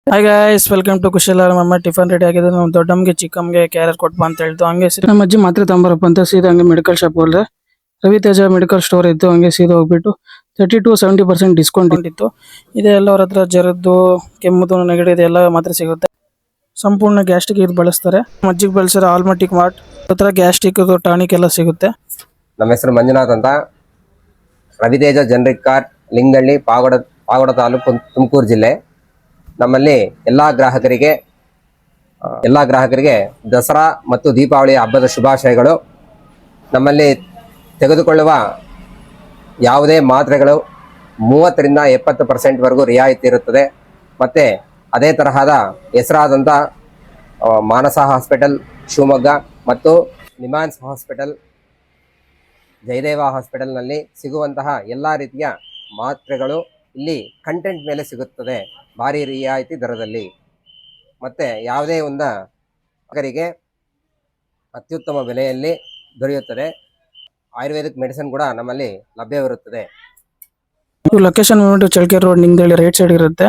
Hi guys, welcome to ಕುಶಲ. ನಮ್ಮ tiffin ready ಆಗಿದೆ. ನಾವು ದೊಡ್ಡಮ್ಗೆ ಚಿಕ್ಕಮ್ಗೆ ಕ್ಯಾರೆಟ್ ಕೊಟ್ಬಾ ಅಂತ ಹೇಳ್ತು. ಹಂಗೆ ನಮ್ಮ ಅಜ್ಜಿ ಮಾತ್ರೆ ತಂಬರಪ್ಪ ಅಂತ ಸೀದಾ ಹಂಗೆ ಮೆಡಿಕಲ್ ಶಾಪ್ ಹೋದ್ರೆ ರವಿತೇಜ ಮೆಡಿಕಲ್ ಸ್ಟೋರ್ ಇತ್ತು. ಹಂಗೆ ಸೀದಾ ಹೋಗ್ಬಿಟ್ಟು 30 to 70% ಡಿಸ್ಕೌಂಟ್ ಇತ್ತು. ಇದೆಲ್ಲ ಅವ್ರ ಹತ್ರ ಜರದ್ದು, ಕೆಮ್ಮುದು, ನೆಗಡಿ ಇದೆಲ್ಲ ಮಾತ್ರೆ ಸಿಗುತ್ತೆ. ಸಂಪೂರ್ಣ ಗ್ಯಾಸ್ಟ್ರಿಕ್ ಇದು ಬಳಸ್ತಾರೆ. ಅಜ್ಜಿಗೆ ಬಳಸಿರೋ ಆಲ್ಮಟಿಕ್ ಮಾರ್ಟ್ ಹತ್ರ ಗ್ಯಾಸ್ಟ್ರಿಕ್ ಟಾನಿಕ್ ಎಲ್ಲ ಸಿಗುತ್ತೆ. ನಮ್ಮ ಹೆಸರು ಮಂಜುನಾಥ್ ಅಂತ. ರವಿತೇಜ ಜನರಿಕ್ ಕಾರ್, ಲಿಂಗಳ್ಳಿ, ಪಾವಗಡ ತಾಲೂಕು, ತುಮಕೂರು ಜಿಲ್ಲೆ. ನಮ್ಮಲ್ಲಿ ಎಲ್ಲ ಗ್ರಾಹಕರಿಗೆ ದಸರಾ ಮತ್ತು ದೀಪಾವಳಿ ಹಬ್ಬದ ಶುಭಾಶಯಗಳು. ನಮ್ಮಲ್ಲಿ ತೆಗೆದುಕೊಳ್ಳುವ ಯಾವುದೇ ಮಾತ್ರೆಗಳು 30% 70% ರಿಯಾಯಿತಿ ಇರುತ್ತದೆ. ಮತ್ತು ಅದೇ ತರಹದ ಹೆಸರಾದಂಥ ಮಾನಸ ಹಾಸ್ಪಿಟಲ್ ಶಿವಮೊಗ್ಗ ಮತ್ತು ನಿಮಾನ್ಸ್ ಹಾಸ್ಪಿಟಲ್, ಜಯದೇವ ಹಾಸ್ಪಿಟಲ್ನಲ್ಲಿ ಸಿಗುವಂತಹ ಎಲ್ಲ ರೀತಿಯ ಮಾತ್ರೆಗಳು ಇಲ್ಲಿ ಕಂಟೆಂಟ್ ಮೇಲೆ ಸಿಗುತ್ತದೆ, ಭಾರಿ ರಿಯಾಯಿತಿ ದರದಲ್ಲಿ. ಮತ್ತು ಯಾವುದೇ ಒಂದು ಗ್ರಾಹಕರಿಗೆ ಅತ್ಯುತ್ತಮ ಬೆಲೆಯಲ್ಲಿ ದೊರೆಯುತ್ತದೆ. ಆಯುರ್ವೇದಿಕ್ ಮೆಡಿಸಿನ್ ಕೂಡ ನಮ್ಮಲ್ಲಿ ಲಭ್ಯವಿರುತ್ತದೆ. ಲೊಕೇಶನ್ ಬಂದ್ಬಿಟ್ಟು ಚಳ್ಳಕೆರೆ ರೋಡ್ ನಿಂಗದಳ್ಳಿ ರೈಟ್ ಸೈಡ್ ಇರುತ್ತೆ.